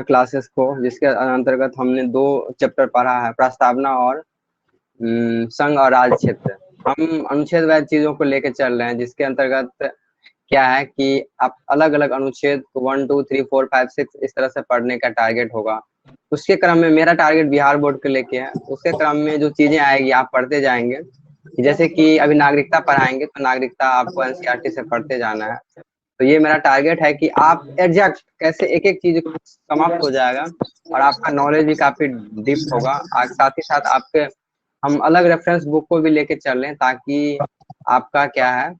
Classes को, जिसके अंतर्गत हमने 2 चैप्टर पढ़ा है, प्रस्तावना और संघ और राज्य क्षेत्र। हम अनुच्छेद वाइज चीजों को लेकर चल रहे हैं, जिसके अंतर्गत क्या है कि आप अलग अलग अनुच्छेद 1 2 3 4 5 6 इस तरह से पढ़ने का टारगेट होगा। उसके क्रम में मेरा टारगेट बिहार बोर्ड के लेके है। उसके क्रम में जो चीजें आएगी आप पढ़ते जाएंगे। जैसे कि अभी नागरिकता पढ़ाएंगे तो नागरिकता आपको एनसीईआरटी से पढ़ते जाना है। तो ये मेरा टारगेट है कि आप एग्जैक्ट कैसे एक एक चीज समाप्त हो जाएगा और आपका नॉलेज भी काफी डीप होगा। साथ ही साथ आपके हम अलग रेफरेंस बुक को भी लेके चल रहे हैं, ताकि आपका क्या है,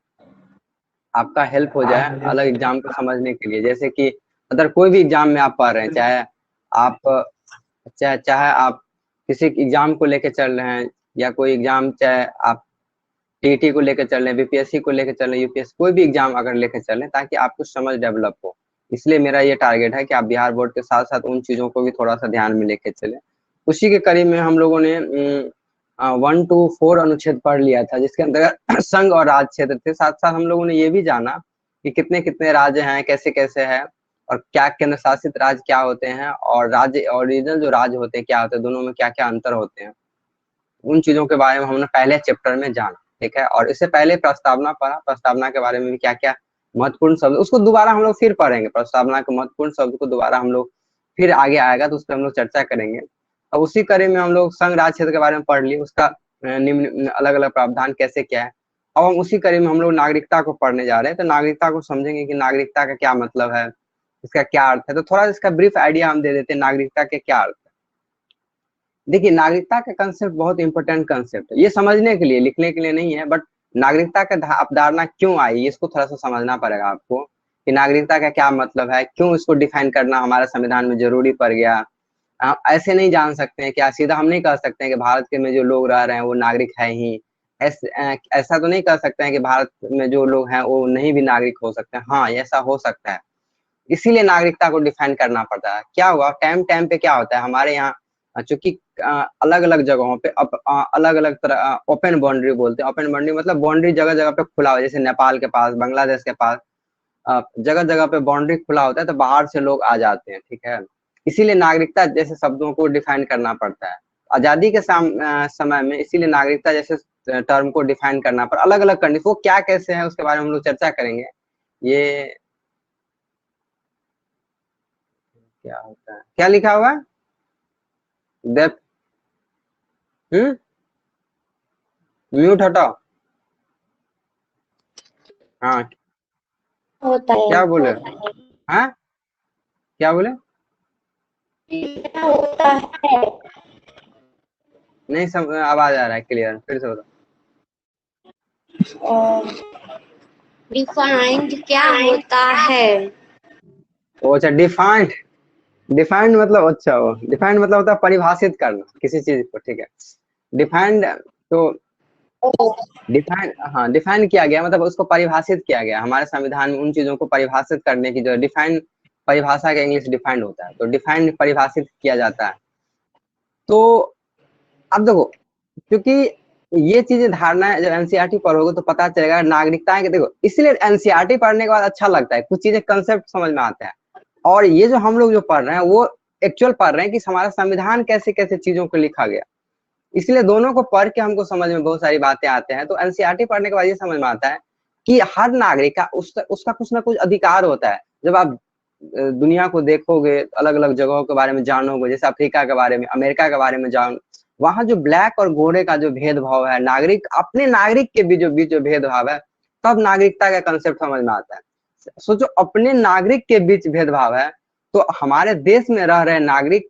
आपका हेल्प हो जाए अलग एग्जाम को समझने के लिए। जैसे कि अगर कोई भी एग्जाम में आप पढ़ रहे हैं, चाहे आप किसी एग्जाम को लेके चल रहे हैं या कोई एग्जाम, चाहे आप टीईटी को लेकर चल रहे हैं, बीपीएससी को लेकर चल रहे हैं, यूपीएससी कोई भी एग्जाम अगर लेकर चल रहे हैं, ताकि आपको समझ डेवलप हो। इसलिए मेरा ये टारगेट है कि आप बिहार बोर्ड के साथ साथ उन चीजों को भी थोड़ा सा ध्यान में लेकर चले। उसी के करीब में हम लोगों ने 1 to 4 अनुच्छेद पढ़ लिया था, जिसके अंतर्गत संघ और राज्य क्षेत्र थे। साथ साथ हम लोगों ने ये भी जाना कि कितने कितने राज्य हैं, कैसे कैसे है, और क्या केंद्र शासित राज्य क्या होते हैं, और राज्य ओरिजिनल जो राज्य होते हैं क्या होते हैं, दोनों में क्या क्या अंतर होते हैं। उन चीजों के बारे में हमने पहले चैप्टर में जाना, ठीक है। और इससे पहले प्रस्तावना पढ़ा, प्रस्तावना के बारे में भी क्या क्या महत्वपूर्ण शब्द, उसको दोबारा हम लोग फिर पढ़ेंगे। प्रस्तावना के महत्वपूर्ण शब्द को दोबारा हम लोग फिर आगे आएगा तो उस पर हम लोग चर्चा करेंगे। और उसी कड़ी में हम लोग संघ राज्य क्षेत्र के बारे में पढ़ लिए, उसका निम्न अलग अलग प्रावधान कैसे क्या है। अब हम उसी कड़ी में हम लोग नागरिकता को पढ़ने जा रहे हैं, तो नागरिकता को समझेंगे कि नागरिकता का क्या मतलब है, इसका क्या अर्थ है। तो थोड़ा इसका ब्रीफ आइडिया हम दे देते हैं, नागरिकता के क्या अर्थ है। देखिए, नागरिकता का कंसेप्ट बहुत इंपॉर्टेंट कंसेप्ट है, ये समझने के लिए, लिखने के लिए नहीं है। बट नागरिकता का अवधारणा क्यों आई, इसको थोड़ा सा समझना पड़ेगा आपको कि नागरिकता का क्या मतलब है, क्यों इसको डिफाइन करना हमारे संविधान में जरूरी पड़ गया। ऐसे नहीं जान सकते हैं क्या, सीधा हम नहीं कह सकते हैं कि भारत के में जो लोग रह रहे हैं वो नागरिक है ही। ऐसा तो नहीं कह सकते हैं कि भारत में जो लोग हैं वो नहीं भी नागरिक हो सकते हैं। हाँ, ऐसा हो सकता है, इसीलिए नागरिकता को डिफाइन करना पड़ता है। क्या हुआ, टाइम टाइम पे क्या होता है हमारे यहाँ, चूंकि अलग अलग जगहों पे अलग अलग तरह ओपन बाउंड्री बोलते हैं। ओपन बाउंड्री मतलब बाउंड्री जगह जगह पे खुला हुआ, जैसे नेपाल के पास, बांग्लादेश के पास जगह जगह पे बाउंड्री खुला होता है, तो बाहर से लोग आ जाते हैं, ठीक है। इसीलिए नागरिकता जैसे शब्दों को डिफाइन करना पड़ता है आजादी के समय में। इसीलिए नागरिकता जैसे टर्म को डिफाइन करना पड़ा, अलग अलग कंडीशन वो क्या कैसे है उसके बारे में हम लोग चर्चा करेंगे। ये क्या होता है, क्या लिखा हुआ है डेप, म्यूट हटाओ। हाँ, होता है, क्या बोले, हाँ क्या बोले, होता है। नहीं आवाज आ रहा है क्लियर, फिर से बताओ। डिफाइंड क्या होता है? वो अच्छा, डिफाइंड, डिफाइंड मतलब, अच्छा वो डिफाइंड मतलब होता है परिभाषित करना किसी चीज को, ठीक है। डिफाइंड तो डिफाइन, हाँ डिफाइन किया गया मतलब उसको परिभाषित किया गया। हमारे संविधान में उन चीजों को परिभाषित करने की जो डिफाइन, परिभाषा का इंग्लिश डिफाइंड होता है, तो डिफाइंड परिभाषित किया जाता है। तो अब देखो, क्योंकि ये चीजें धारणाएं जब एनसीईआरटी पढ़ोगे तो पता चलेगा नागरिकताएं के, देखो इसलिए एनसीईआरटी पढ़ने के बाद अच्छा लगता है, कुछ चीजें कंसेप्ट समझ में आता है। और ये जो हम लोग जो पढ़ रहे हैं वो एक्चुअल पढ़ रहे हैं कि हमारा संविधान कैसे कैसे चीजों को लिखा गया। इसलिए दोनों को पढ़ के हमको समझ में बहुत सारी बातें आते हैं। तो एनसीईआरटी पढ़ने के बाद ये समझ में आता है कि हर नागरिक का उसका कुछ ना कुछ अधिकार होता है। जब आप दुनिया को देखोगे, अलग अलग जगहों के बारे में जानोगे, जैसे अफ्रीका के बारे में, अमेरिका के बारे में जान, वहां जो ब्लैक और गोरे का जो भेदभाव है, नागरिक अपने नागरिक के बीच जो भेदभाव है, तब नागरिकता का कंसेप्ट समझ में आता है। सोचो, अपने नागरिक के बीच भेदभाव है, तो हमारे देश में रह रहे नागरिक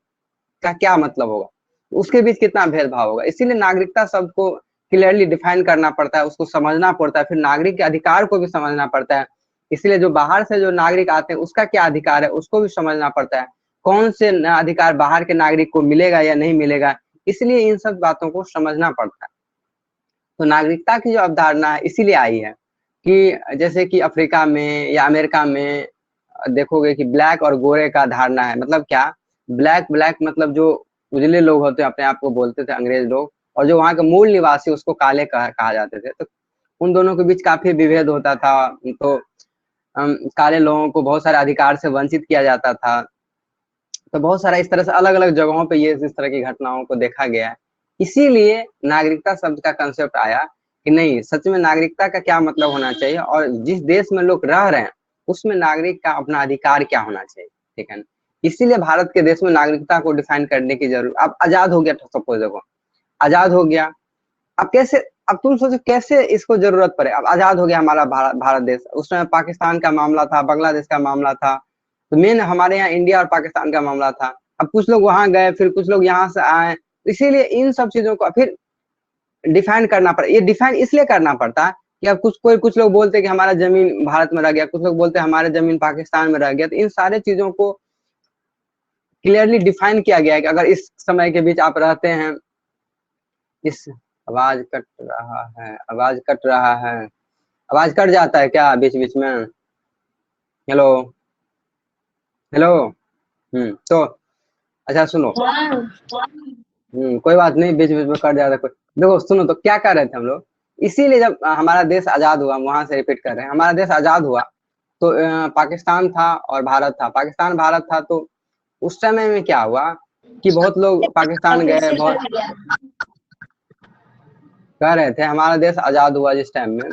का क्या मतलब होगा, उसके बीच कितना भेदभाव होगा। इसीलिए नागरिकता सबको क्लियरली डिफाइन करना पड़ता है, उसको समझना पड़ता है, फिर नागरिक के अधिकार को भी समझना पड़ता है। इसलिए जो बाहर से जो नागरिक आते हैं उसका क्या अधिकार है उसको भी समझना पड़ता है, कौन से अधिकार बाहर के नागरिक को मिलेगा या नहीं मिलेगा, इसलिए इन सब बातों को समझना पड़ता है। तो नागरिकता की जो अवधारणा है इसीलिए आई है कि जैसे कि अफ्रीका में या अमेरिका में देखोगे कि ब्लैक और गोरे का धारणा है। मतलब क्या, ब्लैक ब्लैक मतलब जो उजले लोग होते हैं, अपने आप को बोलते थे अंग्रेज लोग, और जो वहाँ के मूल निवासी उसको काले कहा जाते थे। तो उन दोनों के बीच काफी विभेद होता था। तो काले लोगों को बहुत सारे अधिकार से वंचित किया जाता था। तो बहुत सारा इस तरह से अलग अलग जगहों पे ये इस तरह की घटनाओं को देखा गया है। इसीलिए नागरिकता शब्द का कंसेप्ट आया कि नहीं, सच में नागरिकता का क्या मतलब होना चाहिए और जिस देश में लोग रह रहे हैं उसमें नागरिक का अपना अधिकार क्या होना चाहिए, ठीक है ना। इसीलिए भारत के देश में नागरिकता को डिफाइन करने की जरूरत। अब आजाद हो गया, सपोज देखो आजाद हो गया, अब कैसे, अब तुम सोचो कैसे इसको जरूरत पड़े। अब आजाद हो गया हमारा भारत देश, उस समय पाकिस्तान का मामला था, बांग्लादेश का मामला था, तो मेन हमारे यहाँ इंडिया और पाकिस्तान का मामला था। अब कुछ लोग वहां गए, फिर कुछ लोग यहाँ से आए, इसीलिए इन सब चीजों को फिर डिफाइन करना पड़ा। ये डिफाइन इसलिए करना पड़ता है कि अब कुछ लोग बोलते हैं कि हमारा जमीन भारत में रह गया, कुछ लोग बोलते हैं हमारा जमीन पाकिस्तान में रह गया। तो इन सारे चीजों को क्लियरली डिफाइन किया गया है कि अगर इस समय के बीच आप रहते हैं, इस आवाज कट रहा है, आवाज कट रहा है, आवाज कट जाता है क्या बीच बीच में? Hello hello. तो अच्छा सुनो, कोई बात नहीं, बीच बीच में कट जाता है कोई। देखो सुनो, तो क्या कर रहे थे हम लोग, इसीलिए जब हमारा देश आजाद हुआ, वहां से रिपीट कर रहे हैं, हमारा देश आजाद हुआ तो पाकिस्तान था और भारत था, पाकिस्तान भारत था। तो उस समय में क्या हुआ कि बहुत लोग पाकिस्तान गए, बहुत कह रहे थे हमारा देश आजाद हुआ जिस टाइम में,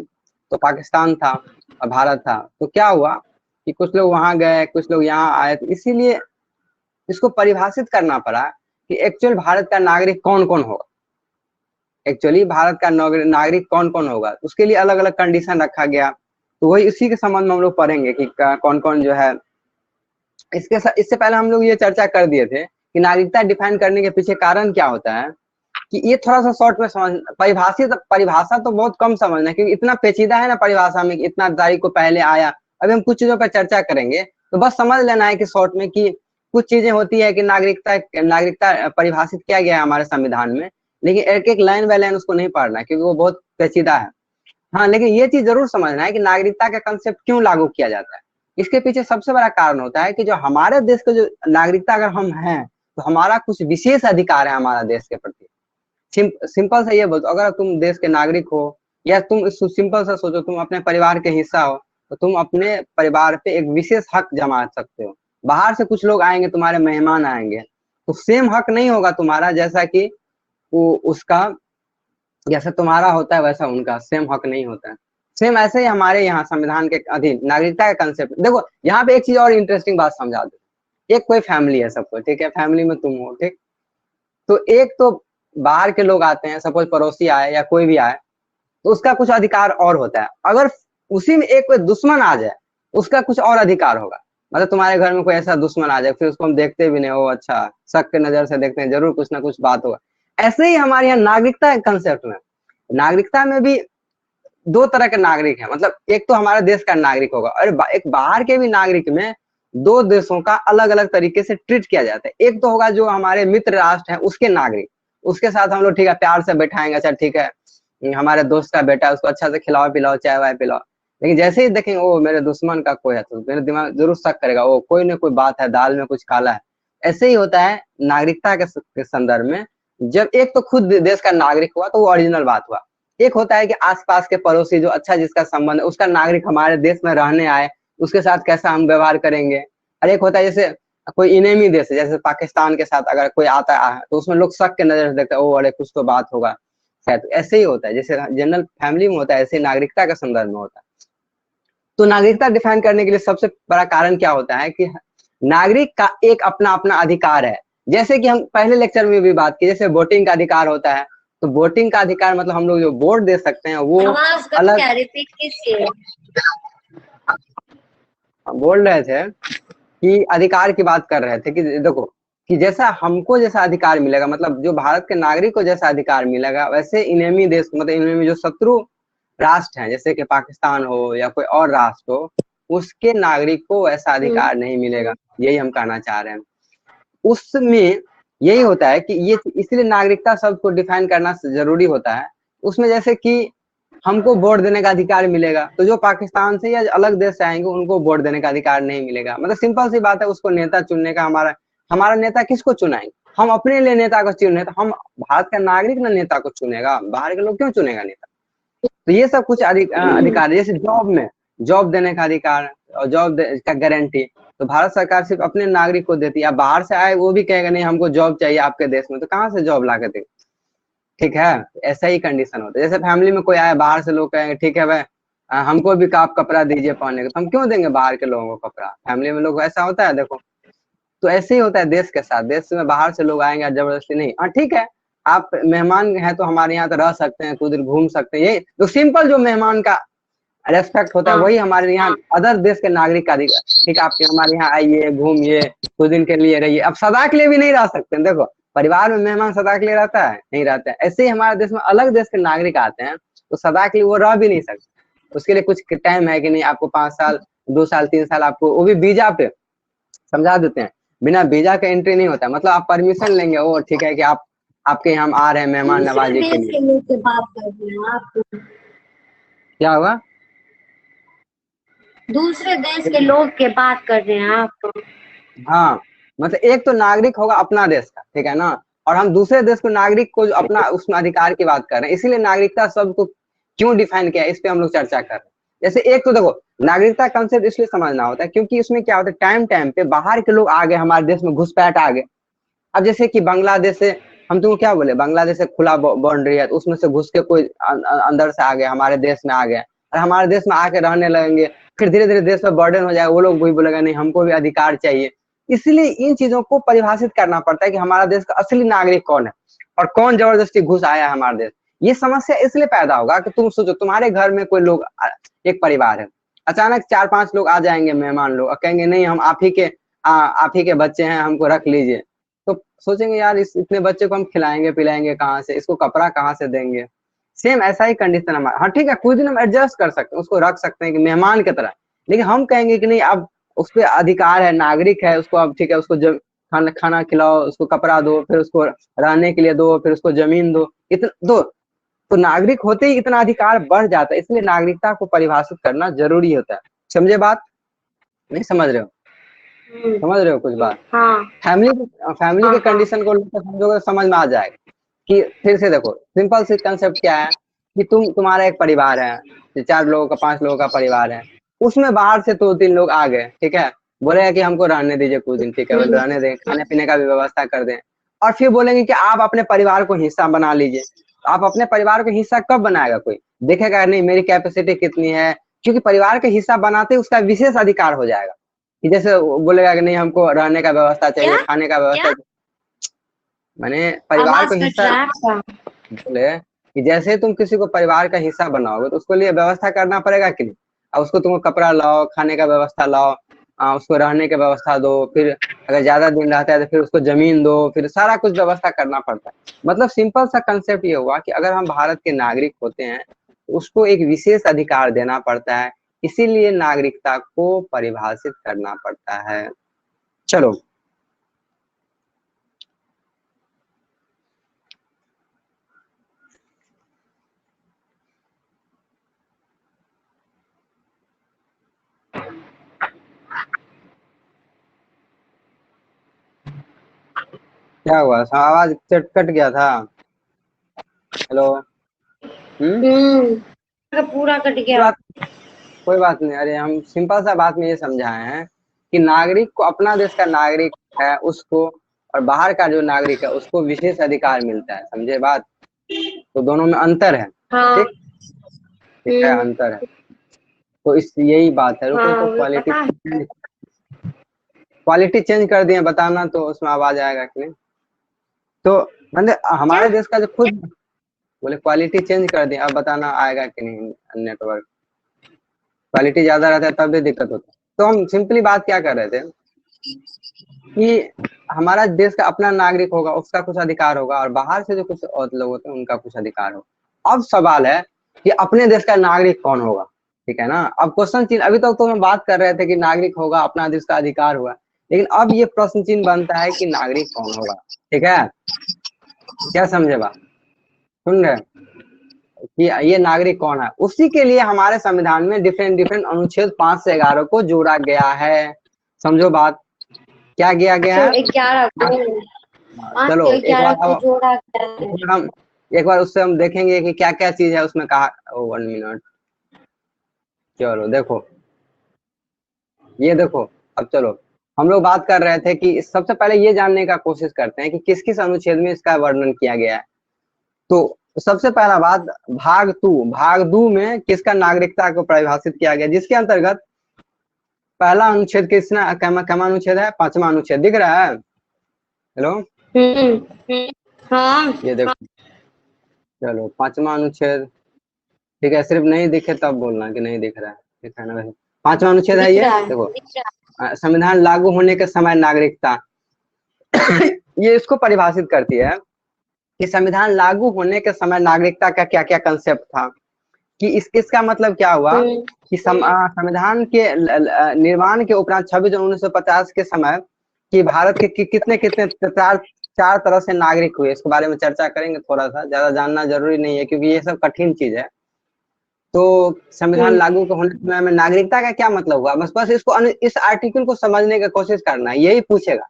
तो पाकिस्तान था और भारत था। तो क्या हुआ कि कुछ लोग वहां गए, कुछ लोग यहाँ आए, तो इसीलिए इसको परिभाषित करना पड़ा कि एक्चुअल भारत का नागरिक कौन कौन होगा। एक्चुअली भारत का नागरिक कौन कौन होगा, उसके लिए अलग अलग कंडीशन रखा गया। तो वही इसी के संबंध में हम लोग पढ़ेंगे कि कौन कौन जो है। इससे पहले हम लोग ये चर्चा कर दिए थे कि नागरिकता डिफाइन करने के पीछे कारण क्या होता है, कि ये थोड़ा सा शॉर्ट में समझ, परिभाषा तो बहुत कम समझना, क्योंकि इतना पेचीदा है ना परिभाषा में, इतना तारीख को पहले आया। अभी हम कुछ चीजों पर चर्चा करेंगे, तो बस समझ लेना है कि शॉर्ट में कि कुछ चीजें होती है कि नागरिकता परिभाषित किया गया है हमारे संविधान में, लेकिन एक एक लाइन बाय लाइन उसको नहीं पढ़ना क्योंकि वो बहुत पेचीदा है। हाँ, लेकिन ये चीज जरूर समझना है कि नागरिकता का कंसेप्ट क्यों लागू किया जाता है। इसके पीछे सबसे बड़ा कारण होता है कि जो हमारे देश का जो नागरिकता अगर हम हैं, तो हमारा कुछ विशेष अधिकार है हमारा देश के प्रति। सिंपल सा ये बोलो, अगर तुम देश के नागरिक हो, या तुम सिंपल सा सोचो तुम अपने परिवार के हिस्सा हो, तो तुम अपने परिवार पे एक विशेष हक जमा सकते हो। बाहर से कुछ लोग आएंगे, तुम्हारे मेहमान आएंगे, तो सेम हक नहीं होगा तुम्हारा, जैसा कि वो उसका, जैसा तुम्हारा होता है वैसा उनका सेम हक नहीं होता है। सेम ऐसे ही हमारे यहाँ संविधान के अधीन नागरिकता का कंसेप्ट। देखो यहाँ पे एक चीज और इंटरेस्टिंग बात समझा दो। एक कोई फैमिली है सबको, ठीक है, फैमिली में तुम हो, ठीक, तो एक तो बाहर के लोग आते हैं, सपोज पड़ोसी आए या कोई भी आए, तो उसका कुछ अधिकार और होता है। अगर उसी में एक कोई दुश्मन आ जाए, उसका कुछ और अधिकार होगा। मतलब तुम्हारे घर में कोई ऐसा दुश्मन आ जाए, फिर उसको हम देखते भी नहीं, हो अच्छा शक के नजर से देखते हैं, जरूर कुछ ना कुछ बात होगा। ऐसे ही हमारे यहाँ नागरिकता कंसेप्ट में, नागरिकता में भी दो तरह के नागरिक हैं। मतलब एक तो हमारे देश का नागरिक होगा, और एक बाहर के भी नागरिक में दो देशों का अलग अलग तरीके से ट्रीट किया जाता है। एक तो होगा जो हमारे मित्र राष्ट्र हैं उसके नागरिक, उसके साथ हम लोग ठीक है प्यार से बैठाएंगे, अच्छा ठीक है हमारे दोस्त का बेटा, उसको अच्छा से खिलाओ पिलाओ, चाय वाय पिलाओ। लेकिन जैसे ही देखेंगे ओ मेरे दुश्मन का कोई है, तो मेरे दिमाग जरूर शक करेगा, ओ कोई ना कोई बात है, दाल में कुछ काला है। ऐसे ही होता है नागरिकता के संदर्भ में। जब एक तो खुद देश का नागरिक हुआ तो वो ओरिजिनल बात हुआ। एक होता है कि आसपास के पड़ोसी जो अच्छा जिसका संबंध है, उसका नागरिक हमारे देश में रहने आए, उसके साथ कैसा हम व्यवहार करेंगे। और एक होता है जैसे कोई इनेमी देश है, जैसे पाकिस्तान के साथ अगर कोई आता है, तो उसमें लोग शक के नजर से देखते हैं, ओ अरे कुछ तो बात होगा शायद। ऐसे ही होता है जैसे जनरल फैमिली में होता है, ऐसे नागरिकता के संदर्भ में होता है। तो नागरिकता डिफाइन करने के लिए सबसे बड़ा कारण क्या होता है कि नागरिक का एक अपना अपना अधिकार है। जैसे कि हम पहले लेक्चर में भी बात की, जैसे वोटिंग का अधिकार होता है, तो वोटिंग का अधिकार मतलब हम लोग जो वोट दे सकते हैं वो अलग। रिपीट कीजिए। बोल रहे थे कि अधिकार की बात कर रहे थे कि देखो कि जैसा हमको जैसा अधिकार मिलेगा, मतलब जो भारत के नागरिक को जैसा अधिकार मिलेगा, वैसे इनेमी देश, मतलब इनेमी जो शत्रु राष्ट्र हैं, जैसे कि पाकिस्तान हो या कोई और राष्ट्र हो, उसके नागरिक को ऐसा अधिकार नहीं मिलेगा। यही हम कहना चाह रहे हैं। उसमें यही होता है कि ये इसलिए नागरिकता शब्द को डिफाइन करना जरूरी होता है। उसमें जैसे कि हमको वोट देने का अधिकार मिलेगा, तो जो पाकिस्तान से या अलग देश से आएंगे उनको वोट देने का अधिकार नहीं मिलेगा। मतलब सिंपल सी बात है, उसको नेता चुनने का, हमारा नेता किसको चुनाएंगे? हम अपने लिए नेता को चुने, तो हम भारत का नागरिक ना नेता को चुनेगा, बाहर के लोग क्यों चुनेगा नेता? तो ये सब कुछ अधिकार, जैसे जॉब देने का अधिकार और जॉब का गारंटी तो भारत सरकार सिर्फ अपने नागरिक को देती है। अब बाहर से आए वो भी कहेगा नहीं हमको जॉब चाहिए आपके देश में, तो कहाँ से जॉब ला के देगा? ठीक है, ऐसा ही कंडीशन होता है। जैसे फैमिली में कोई आया बाहर से, लोग कहेंगे ठीक है भाई हमको भी आप कपड़ा दीजिए पहनने का, तो हम क्यों देंगे बाहर के लोगों को कपड़ा? फैमिली में लोग ऐसा होता है देखो। तो ऐसे ही होता है देश के साथ, देश में बाहर से लोग आएंगे जबरदस्ती नहीं। हाँ ठीक है, आप मेहमान हैं तो हमारे यहाँ तो रह सकते हैं, कुछ देर घूम सकते हैं, ये तो सिंपल जो मेहमान का रेस्पेक्ट होता है वही हमारे यहाँ अदर देश के नागरिक का अधिकार। ठीक है, आप हमारे यहाँ आइए, घूमिए, कुछ दिन के लिए रहिए। अब सदा के लिए भी नहीं रह सकते। देखो परिवार में मेहमान सदा के लिए रहता है? नहीं रहता है। ऐसे ही हमारे देश में अलग देश के नागरिक आते हैं तो सदा के लिए वो रह भी नहीं सकते, उसके लिए कुछ टाइम है कि नहीं, आपको 5 साल 2 साल 3 साल आपको वो भी वीजा पे समझा देते हैं। बिना वीजा का एंट्री नहीं होता है, मतलब आप परमिशन लेंगे वो ठीक है कि आप आपके यहाँ आ रहे हैं मेहमान नवाजी के लिए। लोग से बात कर रहे हैं आप, क्या हुआ? दूसरे देश के लोग के बात कर रहे हैं आप। हाँ, मतलब एक तो नागरिक होगा अपना देश का, ठीक है ना, और हम दूसरे देश को नागरिक को जो अपना उसमें अधिकार की बात कर रहे हैं, इसीलिए नागरिकता शब्द को क्यों डिफाइन किया इस पे हम लोग चर्चा कर रहे हैं। जैसे एक तो देखो नागरिकता कंसेप्ट इसलिए समझना होता है क्योंकि उसमें क्या होता है, टाइम टाइम पे बाहर के लोग आ गए हमारे देश में, घुसपैठ आ गए। अब जैसे कि बांग्लादेश से, हम तुमको क्या बोले, बांग्लादेश से खुला बाउंड्री है तो उसमें से घुस के कोई अंदर से आ गया हमारे देश में आ गया, और हमारे देश में आके रहने लगेंगे, फिर धीरे धीरे देश पर बर्डन हो जाएगा, वो लोग वही बोलेगा नहीं हमको भी अधिकार चाहिए। इसलिए इन चीजों को परिभाषित करना पड़ता है कि हमारा देश का असली नागरिक कौन है और कौन जबरदस्ती घुस आया है हमारे देश। ये समस्या इसलिए पैदा होगा कि तुम सोचो तुम्हारे घर में कोई लोग, एक परिवार है, अचानक 4-5 लोग आ जाएंगे मेहमान लोग और कहेंगे नहीं हम आप ही के बच्चे हैं, हमको रख लीजिए। तो सोचेंगे यार इस इतने बच्चे को हम खिलाएंगे पिलाएंगे कहाँ से, इसको कपड़ा कहाँ से देंगे। सेम ऐसा ही कंडीशन हमारा। हाँ ठीक है, कुछ दिन हम एडजस्ट कर सकते हैं, उसको रख सकते हैं कि मेहमान की तरह, लेकिन हम कहेंगे कि नहीं अब उस पर अधिकार है, नागरिक है, उसको अब ठीक है, उसको खाना खाना खिलाओ, उसको कपड़ा दो, फिर उसको रहने के लिए दो, फिर उसको जमीन दो, इतना दो। तो नागरिक होते ही इतना अधिकार बढ़ जाता है, इसलिए नागरिकता को परिभाषित करना जरूरी होता है। समझे बात? नहीं समझ रहे हो? समझ रहे हो कुछ बात? हाँ फैमिली के कंडीशन को लेकर समझोगे समझ में आ जाएगा। कि फिर से देखो सिंपल सी कंसेप्ट क्या है कि तुम्हारा एक परिवार है, 4 लोगों का 5 लोगों का परिवार है, उसमें बाहर से 2-3 लोग आ गए, ठीक है, बोले कि हमको रहने दीजिए कुछ दिन, ठीक है रहने दें, खाने पीने का भी व्यवस्था कर दें, और फिर बोलेंगे कि आप अपने परिवार को हिस्सा बना लीजिए। आप अपने परिवार को हिस्सा कब बनाएगा? कोई देखेगा नहीं मेरी कैपेसिटी कितनी है, क्योंकि परिवार के हिस्सा बनाते उसका विशेष अधिकार हो जाएगा। कि जैसे बोलेगा कि नहीं हमको रहने का व्यवस्था चाहिए, खाने का व्यवस्था, मैंने परिवार को हिस्सा बोले कि जैसे तुम किसी को परिवार का हिस्सा बनाओगे तो उसको लिए व्यवस्था करना पड़ेगा कि नहीं। अब उसको तुमको कपड़ा लाओ, खाने का व्यवस्था लाओ, उसको रहने की व्यवस्था दो, फिर अगर ज्यादा दिन रहता है तो फिर उसको जमीन दो, फिर सारा कुछ व्यवस्था करना पड़ता है। मतलब सिंपल सा कंसेप्ट ये हुआ कि अगर हम भारत के नागरिक होते हैं तो उसको एक विशेष अधिकार देना पड़ता है, इसीलिए नागरिकता को परिभाषित करना पड़ता है। चलो क्या हुआ, आवाज कट गया था? हेलो? पूरा कट गया। कोई बात नहीं। अरे हम सिंपल सा बात में ये समझाए हैं कि नागरिक को अपना देश का नागरिक है उसको, और बाहर का जो नागरिक है उसको विशेष अधिकार मिलता है। समझे बात? तो दोनों में अंतर है। हाँ ठीक ठीक है, अंतर है। तो इस यही बात है। रुको तो क्वालिटी चेंज कर दिए, बताना तो उसमें आवाज आएगा कि नहीं। तो मतलब हमारे देश का जो खुद बोले क्वालिटी चेंज कर दिए, अब बताना आएगा कि नहीं। नेटवर्क क्वालिटी ज्यादा रहता है तब भी दिक्कत होता है। तो हम सिंपली बात क्या कर रहे थे कि हमारा देश का अपना नागरिक होगा उसका कुछ अधिकार होगा, और बाहर से जो कुछ और लोग होते हैं उनका कुछ अधिकार होगा। अब सवाल है कि अपने देश का नागरिक कौन होगा? ठीक है ना। अब क्वेश्चन चिन्ह, अभी तक तो हम बात कर रहे थे कि नागरिक होगा, अपना देश का अधिकार होगा, लेकिन अब ये प्रश्न चिन्ह बनता है कि नागरिक कौन होगा। ठीक है, क्या समझे बात? सुन रहे कि ये नागरिक कौन है? उसी के लिए हमारे संविधान में डिफरेंट डिफरेंट अनुच्छेद 5 से 11 को जोड़ा गया है। समझो बात, क्या किया गया है? 11 चलो एक बार उससे हम देखेंगे कि क्या क्या चीज है उसमें कहा। 1 मिनट, चलो देखो, ये देखो, अब चलो हम लोग बात कर रहे थे कि सबसे पहले ये जानने का कोशिश करते हैं कि किस किस अनुच्छेद में इसका वर्णन किया गया है। तो सबसे पहला बात, भाग दू में किसका नागरिकता को परिभाषित किया गया, जिसके अंतर्गत पहला अनुच्छेद किसना कमा अनुच्छेद है, 5वां अनुच्छेद दिख रहा है। हेलो, हाँ ये देखो, चलो 5वां अनुच्छेद, ठीक है, सिर्फ नहीं दिखे तब बोलना कि नहीं दिख रहा है, ठीक है ना। वैसे 5वां अनुच्छेद है दिख ये, रहा है। देखो, संविधान लागू होने के समय नागरिकता ये इसको परिभाषित करती है कि संविधान लागू होने के समय नागरिकता का क्या क्या कंसेप्ट था, कि इसका मतलब क्या हुआ कि संविधान के निर्माण के उपरांत 26 जनवरी 1950 के समय कि भारत के कितने कितने चार तरह से नागरिक हुए, इसके बारे में चर्चा करेंगे। थोड़ा सा ज्यादा जानना जरूरी नहीं है क्योंकि ये सब कठिन चीज है। तो संविधान लागू होने के समय में नागरिकता का क्या मतलब हुआ, बस इसको इस आर्टिकल को समझने की कोशिश करना है, यही पूछेगा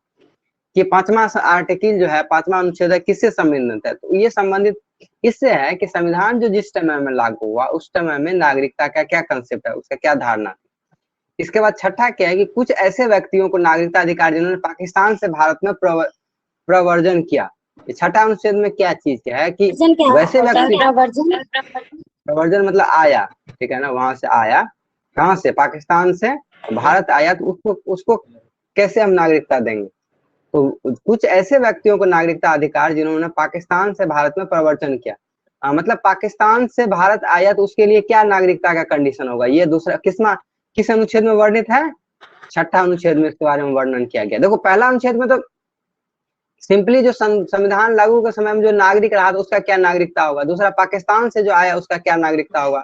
कि 5वां आर्टिकल जो है, 5वां अनुच्छेद है, किससे संबंधित है। तो ये संबंधित इससे है कि संविधान जो जिस समय में लागू हुआ उस समय में नागरिकता का क्या कंसेप्ट है, उसका क्या धारणा। इसके बाद छठा क्या है कि कुछ ऐसे व्यक्तियों को नागरिकता अधिकार जिन्होंने पाकिस्तान से भारत में प्रवर्जन किया। छठा अनुच्छेद में क्या चीज क्या है कि वैसे व्यक्ति, प्रवर्जन मतलब आया, ठीक है ना, वहां से आया, कहाँ से, पाकिस्तान से भारत आया, तो उसको कैसे हम नागरिकता देंगे। तो कुछ ऐसे व्यक्तियों को नागरिकता अधिकार जिन्होंने पाकिस्तान से भारत में प्रवर्तन किया, मतलब पाकिस्तान से भारत आया तो उसके लिए क्या नागरिकता का कंडीशन होगा, ये दूसरा किस अनुच्छेद में वर्णित है, छठा अनुच्छेद में इसके बारे में वर्णन किया गया। देखो पहला अनुच्छेद में तो सिंपली जो संविधान लागू के समय में जो नागरिक रहा था उसका क्या नागरिकता होगा, दूसरा पाकिस्तान से जो आया उसका क्या नागरिकता होगा,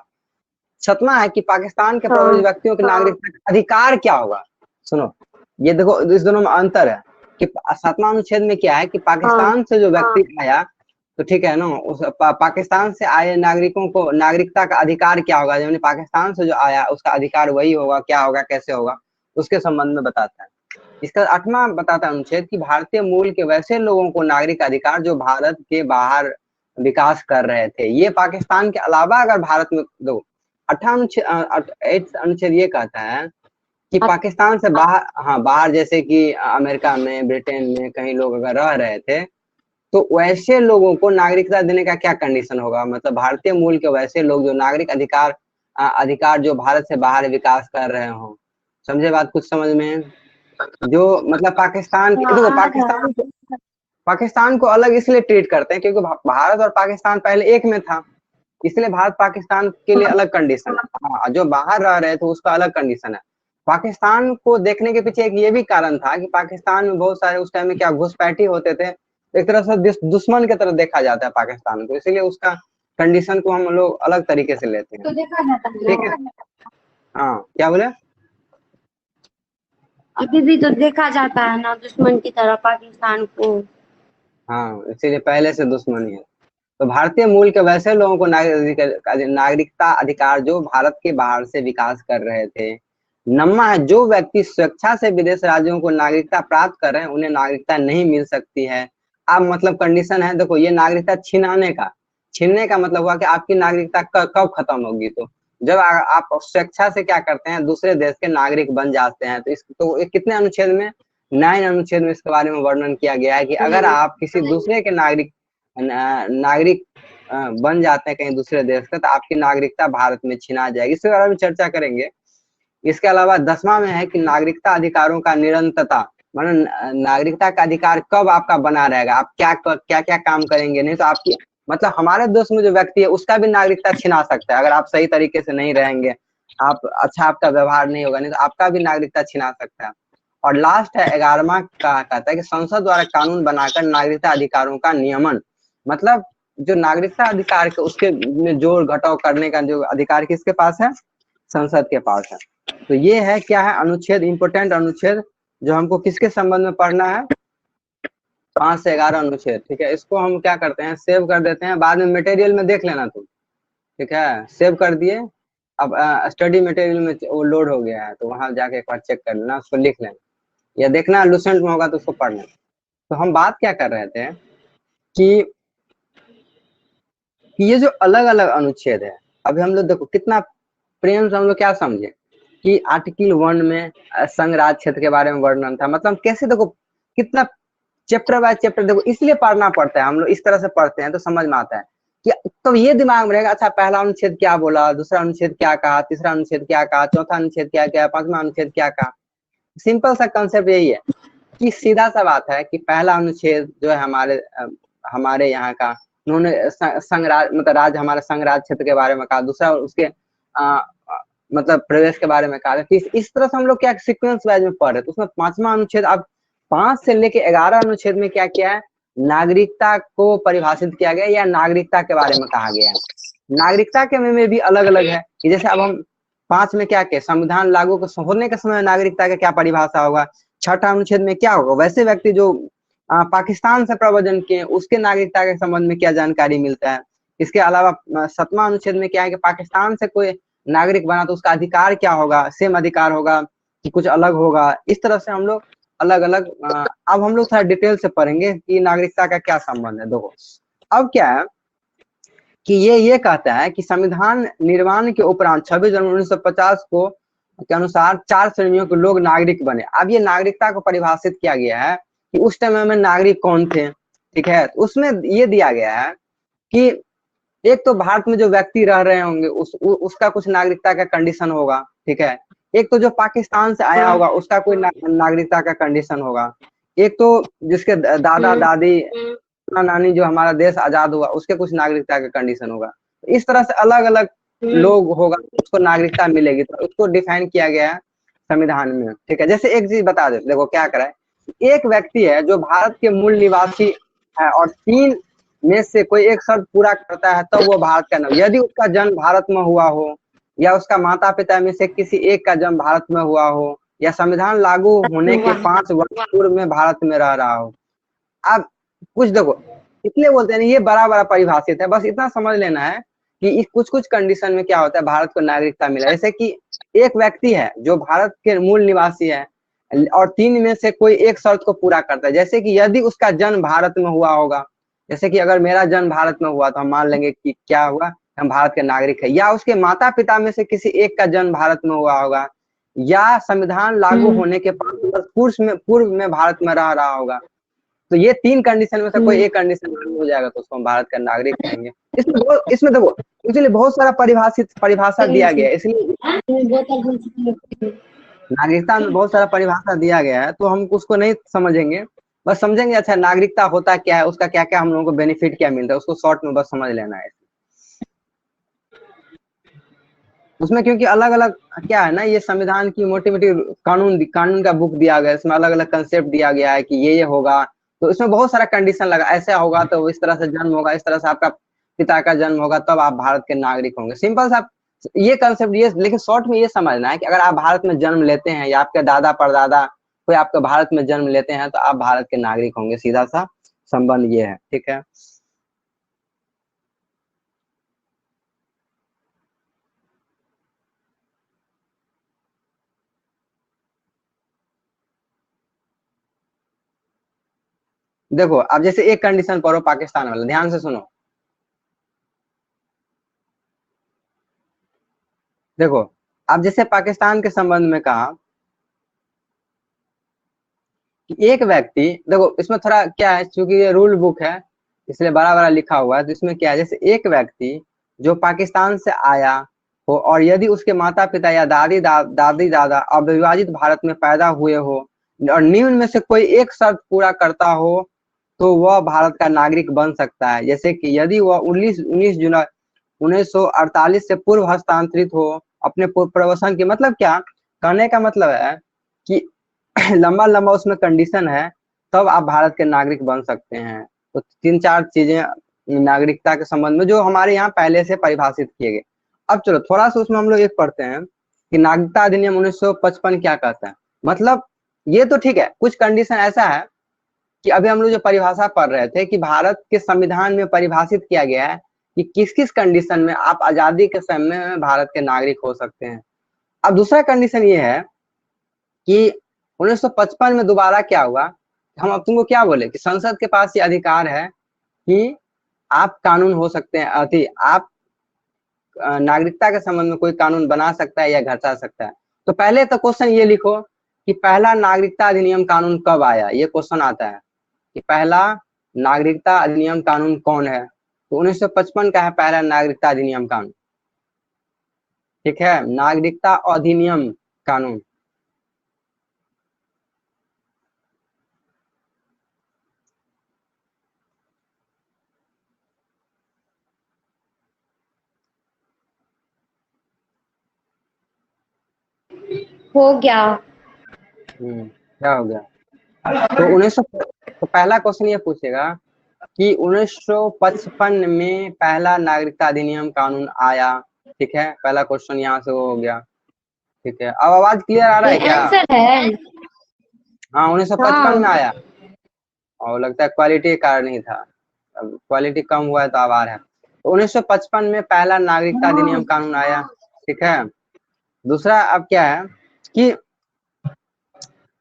छठवां है कि पाकिस्तान के प्रवासी व्यक्तियों के नागरिकता का अधिकार क्या होगा। सुनो, ये देखो इस दोनों में अंतर है कि 7वां अनुच्छेद में क्या है कि पाकिस्तान से जो व्यक्ति आया, तो ठीक है ना, उस पाकिस्तान से आए नागरिकों को नागरिकता का अधिकार क्या होगा, यानी पाकिस्तान से जो आया उसका अधिकार वही होगा, क्या होगा, कैसे होगा, उसके संबंध में बताता है। इसका 8वां बताता है अनुच्छेद कि भारतीय मूल के वैसे लोगों को नागरिक अधिकार जो भारत के बाहर विकास कर रहे थे, ये पाकिस्तान के अलावा अगर भारत में दो, 8वां अनुच्छेद ये कहता है कि पाकिस्तान से बाहर, हाँ बाहर जैसे कि अमेरिका में, ब्रिटेन में कहीं लोग अगर रह रहे थे, तो वैसे लोगों को नागरिकता देने का क्या कंडीशन होगा, मतलब भारतीय मूल के वैसे लोग जो नागरिक अधिकार जो भारत से बाहर विकास कर रहे हो। समझे बात, कुछ समझ में, जो मतलब पाकिस्तान के, देखो पाकिस्तान को अलग इसलिए ट्रीट करते हैं क्योंकि भारत और पाकिस्तान पहले एक में था, इसलिए भारत पाकिस्तान के लिए अलग कंडीशन है। हाँ, जो बाहर रह रहे थे उसका अलग कंडीशन है। पाकिस्तान को देखने के पीछे एक ये भी कारण था कि पाकिस्तान में बहुत सारे उस टाइम में क्या घुसपैठी होते थे, एक तरह से दुश्मन की तरह देखा जाता है पाकिस्तान को, इसीलिए उसका कंडीशन को हम लोग अलग तरीके से लेते हैं। तो देखा जाता है, ठीक है, हाँ क्या बोले, अभी भी तो देखा जाता है ना दुश्मन की तरह पाकिस्तान को। हाँ इसीलिए पहले से दुश्मनी है। तो भारतीय मूल के वैसे लोगों को नागरिकता अधिकार जो भारत के बाहर से विकास कर रहे थे। नम्मा है, जो व्यक्ति स्वेच्छा से विदेश राज्यों को नागरिकता प्राप्त कर रहे हैं उन्हें नागरिकता नहीं मिल सकती है। अब मतलब कंडीशन है, देखो ये नागरिकता छीनने का मतलब हुआ कि आपकी नागरिकता कब खत्म होगी, तो जब आप स्वेच्छा से क्या करते हैं, दूसरे देश के नागरिक बन जाते हैं। तो कितने अनुच्छेद में, 9 अनुच्छेद में इसके बारे में वर्णन किया गया है कि अगर आप किसी दूसरे के नागरिक बन जाते हैं कहीं दूसरे देश का, तो आपकी नागरिकता भारत में छीना जाएगी। इसके बारे में चर्चा करेंगे। इसके अलावा 10वां में है कि नागरिकता अधिकारों का निरंतरता, मतलब नागरिकता का अधिकार कब आपका बना रहेगा, आप क्या क्या काम करेंगे, नहीं तो आपकी मतलब हमारे देश में जो व्यक्ति है उसका भी नागरिकता छिना सकता है अगर आप सही तरीके से नहीं रहेंगे, आप अच्छा आपका व्यवहार नहीं होगा, नहीं तो आपका भी नागरिकता छिना सकता है। और लास्ट है 11वां का कहता है कि संसद द्वारा कानून बनाकर नागरिकता अधिकारों का नियमन, मतलब जो नागरिकता अधिकार के उसके में जोड़ घटाव करने का जो अधिकार किसके पास है, संसद के पास है। तो ये है क्या है अनुच्छेद, इंपोर्टेंट अनुच्छेद जो हमको किसके संबंध में पढ़ना है, 5 से 11 अनुच्छेद। ठीक है, इसको हम क्या करते हैं, सेव कर देते हैं, बाद में मटेरियल में देख लेना तुम। ठीक है, सेव कर दिए, अब स्टडी मटेरियल में वो लोड हो गया है तो वहां जाके एक बार चेक कर लेना, उसको लिख लेना, या देखना लुसेंट में होगा तो उसको पढ़ लेना। तो हम बात क्या कर रहे थे कि ये जो अलग अलग अनुच्छेद है, अभी हम लोग देखो कितना प्रेम से हम लोग क्या समझे कि आर्टिकल 1 में संघ राज्य क्षेत्र के बारे में वर्णन था। मतलब कैसे देखो कितना चैप्टर बाय चैप्टर, देखो इसलिए पढ़ना पड़ता है, हम लोग इस तरह से पढ़ते हैं तो समझ में आता है कि तो ये दिमाग में रहेगा, अच्छा पहला अनुच्छेद क्या बोला, दूसरा अनुच्छेद क्या कहा, तीसरा अनुच्छेद क्या कहा, चौथा अनुच्छेद क्या क्या, पांचवा अनुच्छेद क्या कहा। सिंपल सा कंसेप्ट यही है कि सीधा सा बात है कि पहला अनुच्छेद जो है हमारे यहाँ का, उन्होंने संघ राज मतलब राज्य हमारे संघ राज्य क्षेत्र के बारे में कहा, दूसरा उसके मतलब प्रदेश के बारे में कहा। इस तरह से हम लोग क्या सीक्वेंस वाइज में पढ़ रहे, तो उसमें पांचवा अनुच्छेद, अब 5 से लेके 11 अनुच्छेद में क्या किया है, नागरिकता को परिभाषित किया गया या नागरिकता के बारे में कहा गया है। नागरिकता के में भी अलग अलग है कि जैसे अब हम 5 में क्या के संविधान लागू होने के समय नागरिकता का क्या परिभाषा होगा, छठा अनुच्छेद में क्या होगा, वैसे व्यक्ति जो पाकिस्तान से प्रव्रजन किए उसके नागरिकता के संबंध में क्या जानकारी मिलता है। इसके अलावा 7वां अनुच्छेद में क्या है कि पाकिस्तान से कोई नागरिक बना तो उसका अधिकार क्या होगा, सेम अधिकार होगा कि कुछ अलग होगा। इस तरह से हम लोग अलग अलग अब हम लोग थोड़ा डिटेल से पढ़ेंगे कि नागरिकता का क्या संबंध है। देखो अब क्या है कि ये कहता है कि संविधान निर्माण के उपरांत 26 जनवरी 1950 को के अनुसार 4 श्रेणियों के लोग नागरिक बने। अब ये नागरिकता को परिभाषित किया गया है कि उस टाइम में नागरिक कौन थे, ठीक है। तो उसमें ये दिया गया है कि एक तो भारत में जो व्यक्ति रह रहे होंगे उसका कुछ नागरिकता का कंडीशन होगा, ठीक है। एक तो जो पाकिस्तान से आया होगा उसका कोई नागरिकता का कंडीशन होगा। एक तो जिसके दादा दादी नानी जो हमारा देश आजाद हुआ उसके कुछ नागरिकता का कंडीशन होगा। तो इस तरह से अलग अलग लोग होगा उसको नागरिकता मिलेगी, तो उसको डिफाइन किया गया है संविधान में, ठीक है। जैसे एक चीज बता दे, देखो क्या करा है, एक व्यक्ति है जो भारत के मूल निवासी है और 3 में से कोई एक शर्त पूरा करता है तब वो भारत का नाम, यदि उसका जन्म भारत में हुआ हो या उसका माता पिता में से किसी एक का जन्म भारत में हुआ हो या संविधान लागू होने के 5 वर्ष पूर्व में भारत में रह रहा हो। अब कुछ देखो इसलिए बोलते हैं ये बड़ा बड़ा परिभाषित है, बस इतना समझ लेना है कि कुछ कुछ कंडीशन में क्या होता है भारत को नागरिकता मिला। जैसे कि एक व्यक्ति है जो भारत के मूल निवासी है और 3 में से कोई एक शर्त को पूरा करता है, जैसे कि यदि उसका जन्म भारत में हुआ होगा, जैसे कि अगर मेरा जन्म भारत में हुआ तो हम मान लेंगे कि क्या हुआ, हम भारत के नागरिक है, या उसके माता पिता में से किसी एक का जन्म भारत में हुआ होगा या संविधान लागू होने के 5 वर्ष पूर्व में भारत में रह रहा होगा। तो ये 3 कंडीशन में से कोई एक कंडीशन लागू हो जाएगा तो उसको हम भारत का नागरिक कहेंगे। इसमें देखो इसलिए बहुत सारा परिभाषा दिया गया है, इसलिए नागरिकता में बहुत सारा परिभाषा दिया गया है तो हम उसको नहीं समझेंगे, बस समझेंगे अच्छा नागरिकता होता क्या है, उसका क्या क्या हम लोगों को बेनिफिट क्या मिलता है, उसको शॉर्ट में बस समझ लेना है। उसमें क्योंकि अलग अलग क्या है ना, ये संविधान की मोटी मोटी कानून का बुक दिया गया है, इसमें अलग अलग कंसेप्ट दिया गया है कि ये होगा, तो इसमें बहुत सारा कंडीशन लगा, ऐसा होगा तो इस तरह से जन्म होगा, इस तरह से आपका पिता का जन्म होगा तब आप भारत के नागरिक होंगे। सिंपल सा ये कंसेप्ट ये, लेकिन शॉर्ट में ये समझना है कि अगर आप भारत में जन्म लेते हैं या आपके दादा परदादा कोई आपके भारत में जन्म लेते हैं तो आप भारत के नागरिक होंगे, सीधा सा संबंध ये है, ठीक है। देखो अब जैसे एक कंडीशन पढ़ो पाकिस्तान वाला, ध्यान से सुनो। देखो अब जैसे पाकिस्तान के संबंध में कहा कि एक व्यक्ति, देखो इसमें थोड़ा क्या है, चूंकि ये रूल बुक है इसलिए बड़ा बड़ा लिखा हुआ है, तो इसमें क्या है, जैसे एक व्यक्ति जो पाकिस्तान से आया हो और यदि उसके माता पिता या दादी दादा अविभाजित भारत में पैदा हुए हो और निम्न में से कोई एक शर्त पूरा करता हो तो वह भारत का नागरिक बन सकता है। जैसे कि यदि वह 19 जुलाई 1948 से पूर्व हस्तांतरित हो अपने प्रवसन की, मतलब क्या कहने का मतलब है कि लंबा लंबा उसमें कंडीशन है तब आप भारत के नागरिक बन सकते हैं। तो 3-4 चीजें नागरिकता के संबंध में जो हमारे यहाँ पहले से परिभाषित किए गए। अब चलो थोड़ा सा उसमें हम लोग एक पढ़ते हैं कि नागरिकता अधिनियम 1955 क्या कहता है। मतलब ये तो ठीक है, कुछ कंडीशन ऐसा है कि अभी हम लोग जो परिभाषा पढ़ रहे थे कि भारत के संविधान में परिभाषित किया गया है कि किस किस कंडीशन में आप आजादी के समय में भारत के नागरिक हो सकते हैं। अब दूसरा कंडीशन ये है कि 1955 में दोबारा क्या हुआ, हम अब तुमको क्या बोले कि संसद के पास ये अधिकार है कि आप कानून हो सकते हैं, आप नागरिकता के संबंध में कोई कानून बना सकता है या घटा सकता है? तो पहले तो क्वेश्चन ये लिखो कि पहला नागरिकता अधिनियम कानून कब आया, ये क्वेश्चन आता है कि पहला नागरिकता अधिनियम कानून कौन है। तो 1955 का है पहला नागरिकता अधिनियम कानून। ठीक है, नागरिकता अधिनियम कानून। हो गया। क्या हो गया? तो 1900 तो पहला क्वेश्चन ये पूछेगा कि 1955 में पहला नागरिकता अधिनियम कानून आया। ठीक है, पहला क्वेश्चन यहाँ से वो हो गया। ठीक है, अब आवाज क्लियर आ रहा ये है क्या? आंसर है। हाँ, 1955 में हाँ। आया और लगता है क्वालिटी के कारण ही था, अब क्वालिटी कम हुआ है तो अब आ रहा है। तो 1955 में पहला नागरिकता अधिनियम कानून आया। ठीक है, दूसरा अब क्या है कि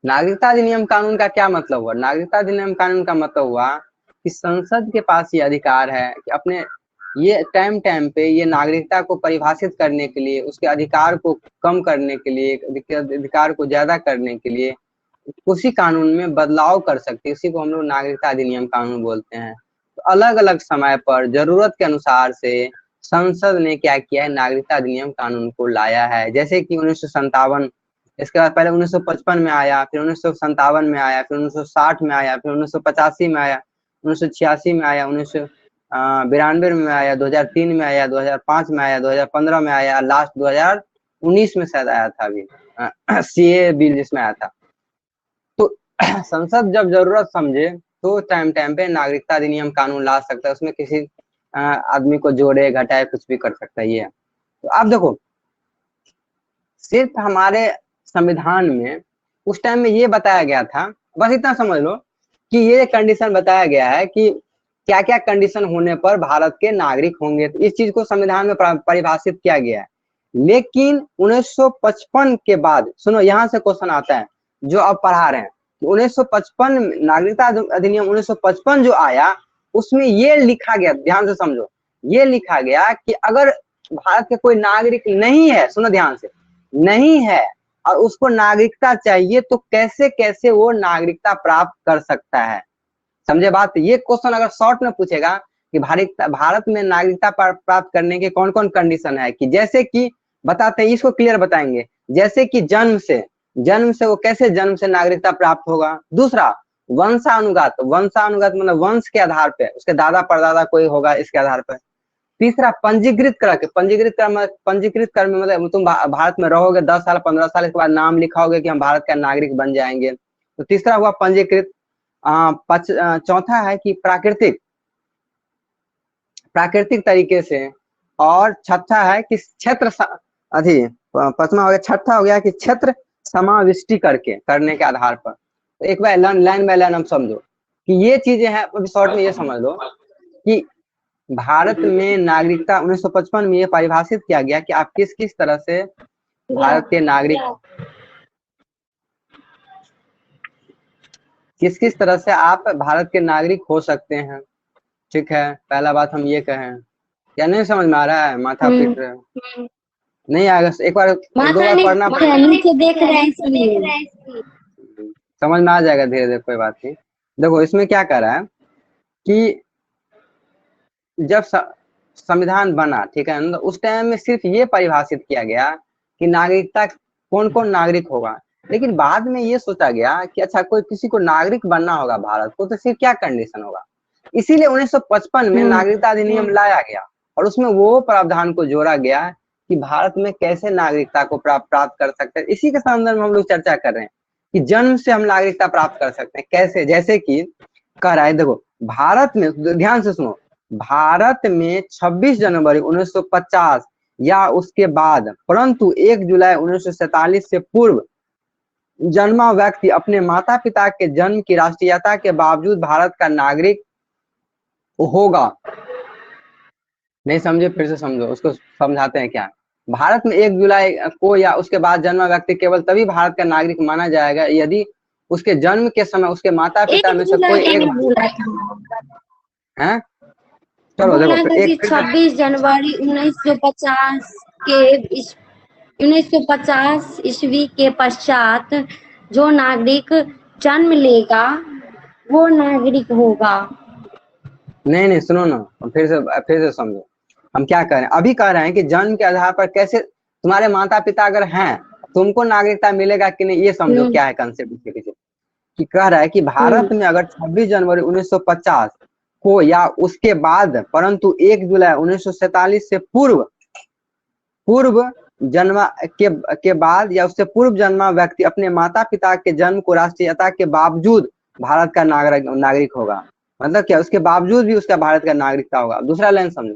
नागरिकता अधिनियम कानून का क्या मतलब हुआ? नागरिकता अधिनियम कानून का मतलब हुआ कि संसद के पास ये अधिकार है कि अपने ये टाइम टाइम पे ये नागरिकता को परिभाषित करने के लिए, उसके अधिकार को कम करने के लिए, अधिकार को ज्यादा करने के लिए उसी कानून में बदलाव कर सकते हैं। इसी को हम लोग नागरिकता अधिनियम कानून बोलते हैं। तो अलग अलग समय पर जरूरत के अनुसार से संसद ने क्या किया है, नागरिकता अधिनियम कानून को लाया है। जैसे कि 1957, इसके बाद पहले 1955 में आया, फिर 1957 में आया, फिर 1960 में आया, फिर 1985 में आया, 1986 में आया, 1992 में आया, 2003 में आया, 2005 में आया, 2015 में आया, लास्ट 2019 में शायद आया था अभी सीए बिल जिसमें आया था। तो संसद जब जरूरत समझे तो टाइम टाइम पे नागरिकता अधिनियम कानून ला सकता है, उसमें किसी आदमी को जोड़े घटाए कुछ भी कर सकता है ये। तो आप देखो, सिर्फ हमारे संविधान में उस टाइम में ये बताया गया था, बस इतना समझ लो कि ये कंडीशन बताया गया है कि क्या क्या कंडीशन होने पर भारत के नागरिक होंगे। तो इस चीज को संविधान में परिभाषित किया गया है। लेकिन 1955 के बाद, सुनो यहाँ से क्वेश्चन आता है जो अब पढ़ा रहे हैं, 1955 नागरिकता अधिनियम 1955 जो आया उसमें ये लिखा गया, ध्यान से समझो, ये लिखा गया कि अगर भारत के कोई नागरिक नहीं है, सुनो ध्यान से, नहीं है और उसको नागरिकता चाहिए तो कैसे कैसे वो नागरिकता प्राप्त कर सकता है। समझे बात? ये क्वेश्चन अगर शॉर्ट में पूछेगा कि भारत में नागरिकता प्राप्त करने के कौन कौन कंडीशन है, कि जैसे कि बताते हैं, इसको क्लियर बताएंगे। जैसे कि जन्म से वो कैसे जन्म से नागरिकता प्राप्त होगा। दूसरा वंशानुगत, वंशानुगत मतलब वंश के आधार पे, उसके दादा परदादा कोई होगा इसके आधार पर। तीसरा पंजीकृत करके, पंजीकृत कर मतलब तुम भारत में रहोगे 10 साल 15 साल के बाद नाम लिखाओगे कि हम भारत का नागरिक बन जाएंगे, तो तीसरा हुआ पंजीकृत। चौथा है कि प्राकृतिक तरीके से, और छठा है कि क्षेत्र पांचवा हो गया, छठा हो गया कि क्षेत्र समाविष्टि करने के आधार पर। तो एक बार लाइन बाय लाइन हम समझो कि ये चीजें हैं। अभी शॉर्ट में ये समझ लो कि भारत में नागरिकता 1955 में ये परिभाषित किया गया कि आप किस किस तरह से भारत के नागरिक, किस किस तरह से आप भारत के नागरिक हो सकते हैं। ठीक है, पहला बात हम ये कहें, क्या नहीं समझ में आ रहा है? माथा पीट रहे हो? नहीं आएगा, एक बार एक दो बार पढ़ना पड़ेगा, नीचे देख रहे हैं इसलिए समझ में आ जाएगा धीरे धीरे, कोई बात नहीं। देखो इसमें क्या कर रहा है कि जब संविधान बना, ठीक है, तो उस टाइम में सिर्फ ये परिभाषित किया गया कि नागरिकता कौन कौन नागरिक होगा। लेकिन बाद में ये सोचा गया कि अच्छा कोई किसी को नागरिक बनना होगा भारत को, तो फिर क्या कंडीशन होगा। इसीलिए 1955 में नागरिकता अधिनियम लाया गया और उसमें वो प्रावधान को जोड़ा गया कि भारत में कैसे नागरिकता को प्राप्त कर सकते हैं। इसी के संदर्भ में हम लोग चर्चा कर रहे हैं कि जन्म से हम नागरिकता प्राप्त कर सकते हैं कैसे। जैसे कि कह रहा है, देखो भारत में, ध्यान से सुनो, भारत में 26 जनवरी 1950 या उसके बाद, परंतु 1 जुलाई 1947 से पूर्व जन्मा व्यक्ति अपने माता पिता के जन्म की राष्ट्रीयता के बावजूद भारत का नागरिक होगा। नहीं समझे? फिर से समझो, उसको समझाते हैं क्या। भारत में 1 जुलाई को या उसके बाद जन्मा व्यक्ति केवल तभी भारत का नागरिक माना जाएगा यदि उसके जन्म के समय उसके माता पिता में से कोई एक है। चलो बोला देखो था कि 26 जनवरी 1950 के 1950 ईस्वी के पश्चात जो नागरिक जन्म लेगा वो नागरिक होगा। नहीं नहीं, सुनो ना, फिर से समझो। हम क्या कह रहे हैं, अभी कह रहे हैं कि जन्म के आधार पर कैसे तुम्हारे माता पिता अगर हैं, तुमको नागरिकता मिलेगा कि नहीं, ये समझो क्या है कंसेप्ट इसके पीछे। कि कह रहा है कि भारत में अगर 26 जनवरी 1950 को या उसके बाद, परंतु 1 जुलाई 1947 से पूर्व जन्म के बाद या उससे पूर्व जन्मा व्यक्ति अपने माता पिता के जन्म को राष्ट्रीयता के बावजूद भारत का नागरिक होगा। मतलब क्या, उसके बावजूद भी उसका भारत का नागरिकता होगा। दूसरा लाइन समझो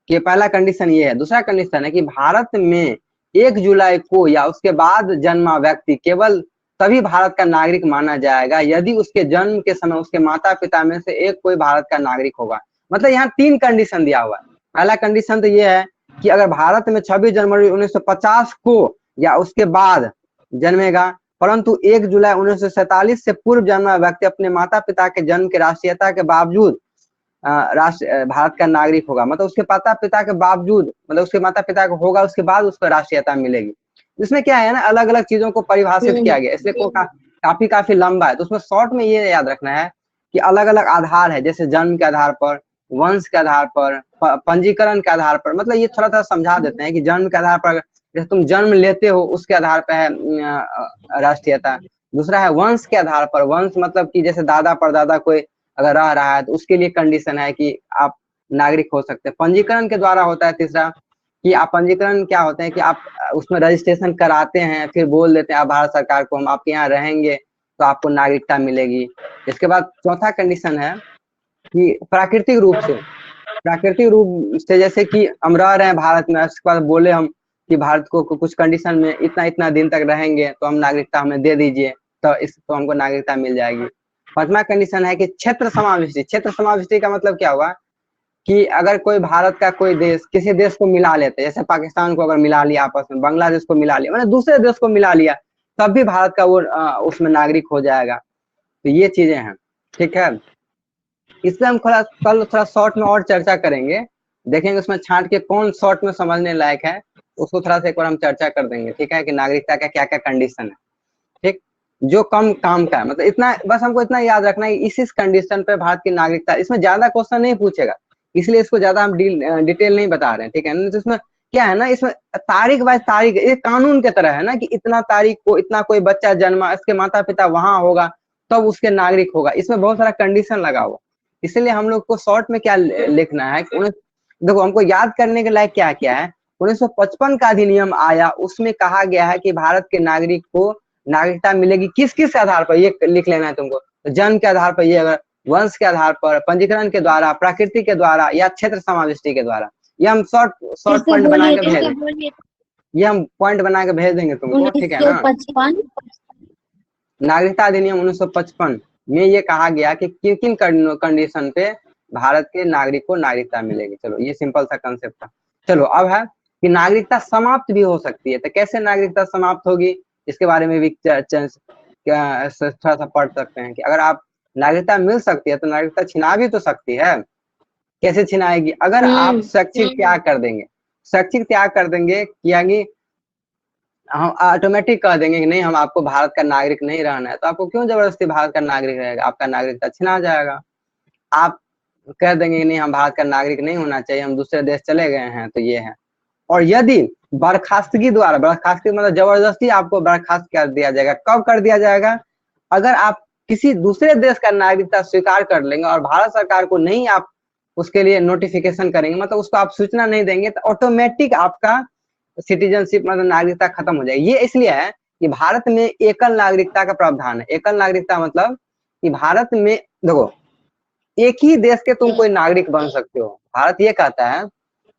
कि पहला कंडीशन ये है। दूसरा कंडीशन है कि भारत में 1 जुलाई को या उसके बाद जन्मा व्यक्ति केवल तभी भारत का नागरिक माना जाएगा यदि उसके जन्म के समय उसके माता पिता में से एक कोई भारत का नागरिक होगा। मतलब यहाँ 3 कंडीशन दिया हुआ है। पहला कंडीशन तो ये है कि अगर भारत में 26 जनवरी 1950 को या उसके बाद जन्मेगा, परंतु 1 जुलाई 1947 से पूर्व जन्मा व्यक्ति अपने माता पिता के जन्म के राष्ट्रीयता के बावजूद भारत का नागरिक होगा। मतलब उसके माता पिता के बावजूद, मतलब उसके माता पिता को होगा, उसके बाद उसको राष्ट्रीयता मिलेगी। इसमें क्या है ना, अलग अलग चीजों को परिभाषित किया गया, इसलिए काफी लंबा है। तो उसमें शॉर्ट में ये याद रखना है कि अलग अलग आधार है, जैसे जन्म के आधार पर, वंश के आधार पर, पंजीकरण के आधार पर। मतलब ये थोड़ा समझा देते हैं कि जन्म के आधार पर जैसे तुम जन्म लेते हो उसके आधार पर है राष्ट्रीयता। दूसरा है वंश के आधार पर। वंश मतलब कि जैसे दादा परदादा कोई अगर रह रहा है तो उसके लिए कंडीशन है कि आप नागरिक हो सकते हैं। पंजीकरण के द्वारा होता है तीसरा, कि आप पंजीकरण क्या होते हैं कि आप उसमें रजिस्ट्रेशन कराते हैं, फिर बोल देते हैं आप भारत सरकार को हम आपके यहाँ रहेंगे तो आपको नागरिकता मिलेगी। इसके बाद चौथा कंडीशन है कि प्राकृतिक रूप से जैसे कि हम रह रहे हैं भारत में, उसके बाद बोले हम कि भारत को कुछ कंडीशन में इतना दिन तक रहेंगे तो हम नागरिकता हमें दे दीजिए, तो हमको नागरिकता मिल जाएगी। पांचवा कंडीशन है कि क्षेत्र समाविष्टि। क्षेत्र समाविष्टि का मतलब क्या हुआ कि अगर कोई भारत का कोई देश किसी देश को मिला लेते, जैसे पाकिस्तान को अगर मिला लिया आपस में, बांग्लादेश को मिला लिया, मतलब दूसरे देश को मिला लिया, तब भी भारत का वो उसमें नागरिक हो जाएगा। तो ये चीजें हैं, ठीक है। इससे हम कल थोड़ा शॉर्ट में और चर्चा करेंगे, देखेंगे उसमें छांट के कौन शॉर्ट में समझने लायक है, उसको थोड़ा सा एक बार हम चर्चा कर देंगे, ठीक है, कि नागरिकता का क्या क्या कंडीशन है, ठीक। जो कम काम का है, मतलब इतना बस हमको इतना याद रखना है, इस कंडीशन पे भारत की नागरिकता, इसमें ज्यादा क्वेश्चन नहीं पूछेगा, इसलिए इसको ज्यादा हम डिटेल नहीं बता रहे हैं, ठीक है। तो इसमें क्या है ना, इसमें तारीख बाय तारीख, ये कानून के तरह है ना कि इतना तारीख को इतना कोई बच्चा जन्मा, इसके माता पिता वहां होगा तब उसके नागरिक होगा। इसमें बहुत सारा कंडीशन लगा हुआ, इसलिए हम लोग को शॉर्ट में क्या लिखना है। देखो हमको याद करने के लायक क्या क्या है। 1955 का अधिनियम आया, उसमें कहा गया है कि भारत के नागरिक को नागरिकता मिलेगी किस किस आधार पर, ये लिख लेना है तुमको। तो जन्म के आधार पर ये, अगर वंश के आधार पर, पंजीकरण के द्वारा, प्रकृति के द्वारा या क्षेत्र समाविष्टि के द्वारा। ये हम शॉर्ट पॉइंट बना के भेज, ये हम पॉइंट बना के भेज देंगे तुमको, ठीक है ना। 1955 नागरिकता अधिनियम 1955 में ये कहा गया कि किन किन कंडीशन पे भारत के नागरिक को नागरिकता मिलेगी। चलो ये सिंपल सा कंसेप्ट था। चलो अब है कि नागरिकता समाप्त भी हो सकती है, तो कैसे नागरिकता समाप्त होगी इसके बारे में भी थोड़ा सा पढ़ सकते हैं कि अगर आप नागरिकता मिल सकती है तो नागरिकता छिना भी तो सकती है। कैसे छिनाएगी, अगर आप शैक्षिक त्याग कर देंगे, शैक्षिक त्याग कर देंगे, यानी हम ऑटोमेटिक कह देंगे कि नहीं हम आपको भारत का नागरिक नहीं रहना है, तो आपको क्यों जबरदस्ती भारत का नागरिक रहेगा, आपका नागरिकता छिना जाएगा। आप कह देंगे कि नहीं हम भारत का नागरिक नहीं होना चाहिए, हम दूसरे देश चले गए हैं, तो ये है। और यदि बर्खास्तगी द्वारा, बर्खास्तगी मतलब जबरदस्ती आपको बर्खास्त कर दिया जाएगा, कब कर दिया जाएगा, अगर आप किसी दूसरे देश का नागरिकता स्वीकार कर लेंगे और भारत सरकार को नहीं आप उसके लिए नोटिफिकेशन करेंगे, मतलब उसको आप सूचना नहीं देंगे, तो ऑटोमेटिक आपका सिटीजनशिप मतलब नागरिकता खत्म हो जाएगी। ये इसलिए है कि भारत में एकल नागरिकता का प्रावधान है। एकल नागरिकता मतलब कि भारत में देखो एक ही देश के तुम कोई नागरिक बन सकते हो। भारत ये कहता है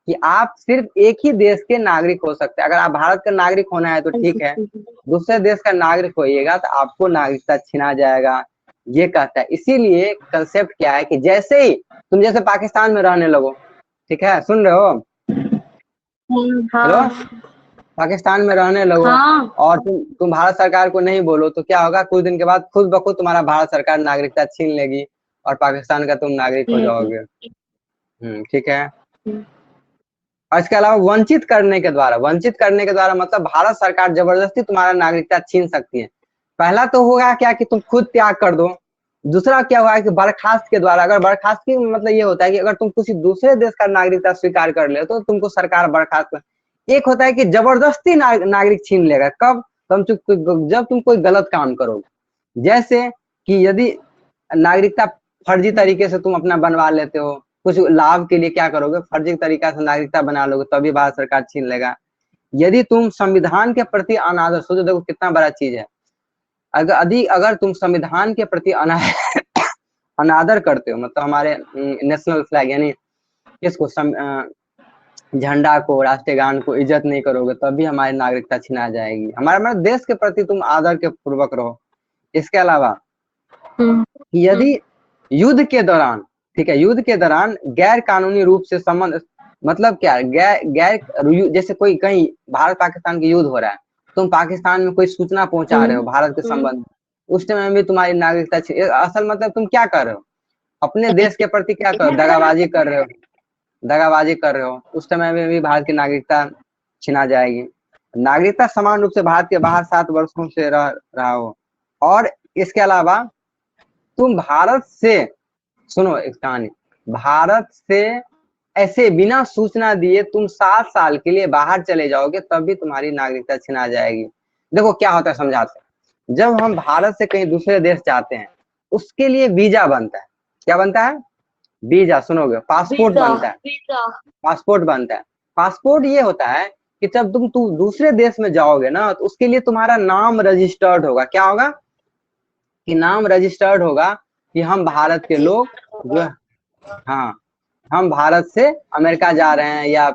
कि आप सिर्फ एक ही देश के नागरिक हो सकते हैं। अगर आप भारत का नागरिक होना है तो ठीक है, दूसरे देश का नागरिक होइएगा तो आपको नागरिकता छिना जाएगा, ये कहता है। इसीलिए कंसेप्ट क्या है कि जैसे ही तुम जैसे पाकिस्तान में रहने लगो, ठीक है, सुन रहे हो, हेलो, पाकिस्तान में रहने लगो और तुम भारत सरकार को नहीं बोलो तो क्या होगा, कुछ दिन के बाद खुद ब खुद तुम्हारा भारत सरकार नागरिकता छीन लेगी और पाकिस्तान का तुम नागरिक हो जाओगे। ठीक है। हम्म। और इसके अलावा वंचित करने के द्वारा मतलब भारत सरकार जबरदस्ती तुम्हारा नागरिकता छीन सकती है। पहला तो होगा क्या कि तुम खुद त्याग कर दो। दूसरा क्या हुआ कि बर्खास्त के द्वारा, अगर बर्खास्तगी मतलब ये होता है कि अगर तुम किसी दूसरे देश का नागरिकता स्वीकार कर ले तो तुमको सरकार बर्खास्त एक होता है कि जबरदस्ती नागरिक छीन लेगा। कब? जब तुम कोई गलत काम करोगे। जैसे कि यदि नागरिकता फर्जी तरीके से तुम अपना बनवा लेते हो, कुछ लाभ के लिए क्या करोगे, फर्जी तरीका से नागरिकता बना लोगे, तभी भारत सरकार छीन लेगा। यदि तुम संविधान के प्रति अनादर, सोचो देखो कितना बड़ा चीज है। अगर तुम संविधान के प्रति अनादर करते हो, मतलब हमारे नेशनल फ्लैग यानी इसको झंडा को, राष्ट्रीय गान को इज्जत नहीं करोगे, तभी हमारी नागरिकता छीना जाएगी। हमारे देश के प्रति तुम आदर के पूर्वक रहो। इसके अलावा यदि युद्ध के दौरान, ठीक है, युद्ध के दौरान गैर कानूनी रूप से संबंध, मतलब क्या, जैसे कोई कहीं भारत पाकिस्तान की युद्ध हो रहा है, तुम पाकिस्तान में कोई सूचना पहुंचा रहे हो भारत के संबंध, उस टाइम में भी तुम्हारी नागरिकता असल मतलब तुम क्या कर रहे हो, अपने देश के प्रति क्या कर दगाबाजी कर रहे हो, उस समय में भी भारत की नागरिकता छीना जाएगी। नागरिकता समान रूप से भारत के बाहर 7 वर्षों से रहा हो। और इसके अलावा तुम भारत से, सुनो एक कहानी, भारत से ऐसे बिना सूचना दिए तुम 7 साल के लिए बाहर चले जाओगे, तब भी तुम्हारी नागरिकता छीना जाएगी। देखो क्या होता है, समझाते हैं। जब हम भारत से कहीं दूसरे देश जाते हैं, उसके लिए वीजा बनता है। क्या बनता है? वीजा, सुनोगे, पासपोर्ट बनता है। पासपोर्ट बनता है। पासपोर्ट ये होता है कि जब तुम दूसरे देश में जाओगे ना, तो उसके लिए तुम्हारा नाम रजिस्टर्ड होगा। क्या होगा? कि नाम रजिस्टर्ड होगा कि हम भारत के लोग जो, हाँ, हम भारत से अमेरिका जा रहे हैं या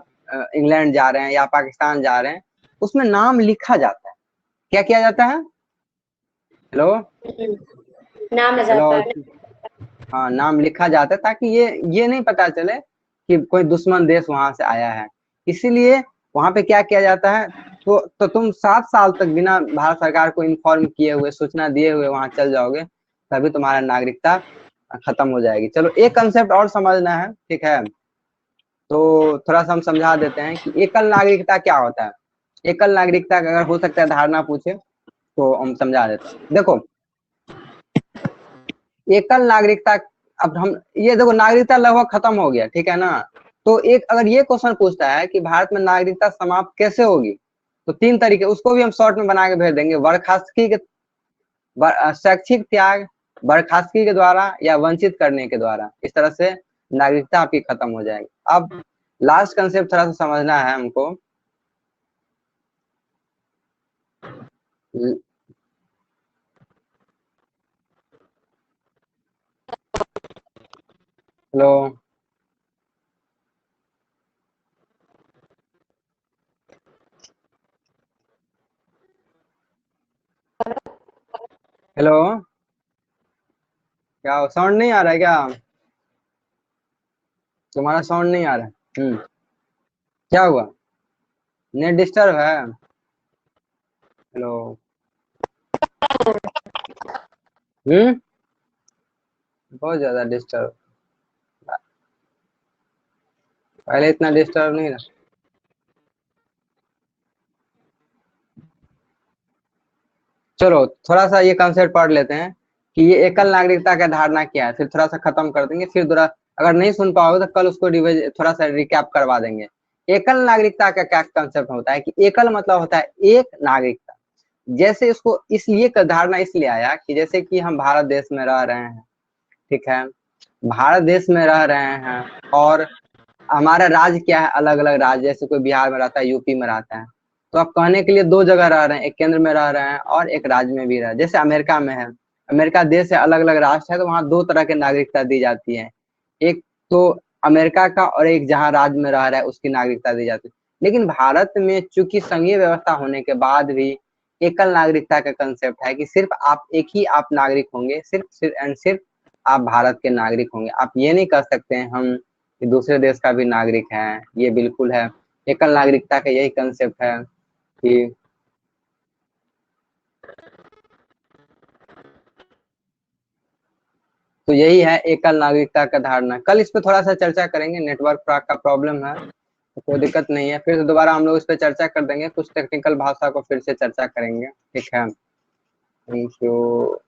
इंग्लैंड जा रहे हैं या पाकिस्तान जा रहे हैं, उसमें नाम लिखा जाता है। क्या किया जाता है? हेलो, नाम आ हेलो, जाता है। हाँ, नाम लिखा जाता है ताकि ये नहीं पता चले कि कोई दुश्मन देश वहां से आया है। इसीलिए वहां पे क्या किया जाता है, तो तुम 7 साल तक बिना भारत सरकार को इन्फॉर्म किए हुए, सूचना दिए हुए वहां चल जाओगे, तभी तुम्हारा नागरिकता खत्म हो जाएगी। चलो एक कंसेप्ट और समझना है, ठीक है, तो थोड़ा सा हम समझा देते हैं कि एकल नागरिकता क्या होता है। एकल नागरिकता का अगर हो सकता है धारणा पूछे तो हम समझा देते हैं। देखो एकल नागरिकता, अब हम ये देखो नागरिकता लगभग खत्म हो गया, ठीक है ना। तो एक अगर ये क्वेश्चन पूछता है कि भारत में नागरिकता समाप्त कैसे होगी, तो 3 तरीके, उसको भी हम शॉर्ट में बना के भेज देंगे। बर्खास्तगी के, शैक्षिक त्याग, बर्खास्तगी के द्वारा या वंचित करने के द्वारा, इस तरह से नागरिकता आपकी खत्म हो जाएगी। अब लास्ट कंसेप्ट थोड़ा सा समझना है हमको। हेलो, हेलो, क्या साउंड नहीं आ रहा है क्या? तुम्हारा साउंड नहीं आ रहा है। क्या हुआ? नेट डिस्टर्ब है? हेलो। हम्म बहुत ज्यादा डिस्टर्ब, पहले इतना डिस्टर्ब नहीं था। चलो थोड़ा सा ये कंसेप्ट पढ़ लेते हैं कि ये एकल नागरिकता का धारणा क्या है, फिर थोड़ा सा खत्म कर देंगे, फिर थोड़ा अगर नहीं सुन पाओगे तो कल उसको रिवाइज थोड़ा सा रिकैप करवा देंगे। एकल नागरिकता का क्या कंसेप्ट होता है कि एकल मतलब होता है एक नागरिकता। जैसे इसको इसलिए का धारणा इसलिए आया कि जैसे कि हम भारत देश में रह रहे हैं, ठीक है, भारत देश में रह रहे हैं और हमारा राज्य क्या है, अलग अलग राज्य, जैसे कोई बिहार में रहता है, यूपी में रहता है, तो आप कहने के लिए 2 जगह रह रहे हैं, एक केंद्र में रह रहे हैं और एक राज्य में भी रह रहे हैं। जैसे अमेरिका में है, अमेरिका देश है, अलग अलग राष्ट्र है, तो वहाँ 2 तरह के नागरिकता दी जाती है। एक तो अमेरिका का, और एक जहाँ राज्य में रह रहा है उसकी नागरिकता दी जाती है। लेकिन भारत में चूंकि संघीय व्यवस्था होने के बाद भी एकल नागरिकता का कंसेप्ट है कि सिर्फ आप एक ही आप नागरिक होंगे, सिर्फ सिर्फ एंड सिर्फ आप भारत के नागरिक होंगे। आप ये नहीं कह सकते हैं हम कि दूसरे देश का भी नागरिक है, ये बिल्कुल है। एकल नागरिकता का यही कंसेप्ट है कि तो यही है एकल नागरिकता का धारणा। कल इस पे थोड़ा सा चर्चा करेंगे, नेटवर्क का प्रॉब्लम है तो कोई दिक्कत नहीं है, फिर दोबारा हम लोग इस पे चर्चा कर देंगे, कुछ टेक्निकल भाषा को फिर से चर्चा करेंगे। ठीक है, थैंक यू।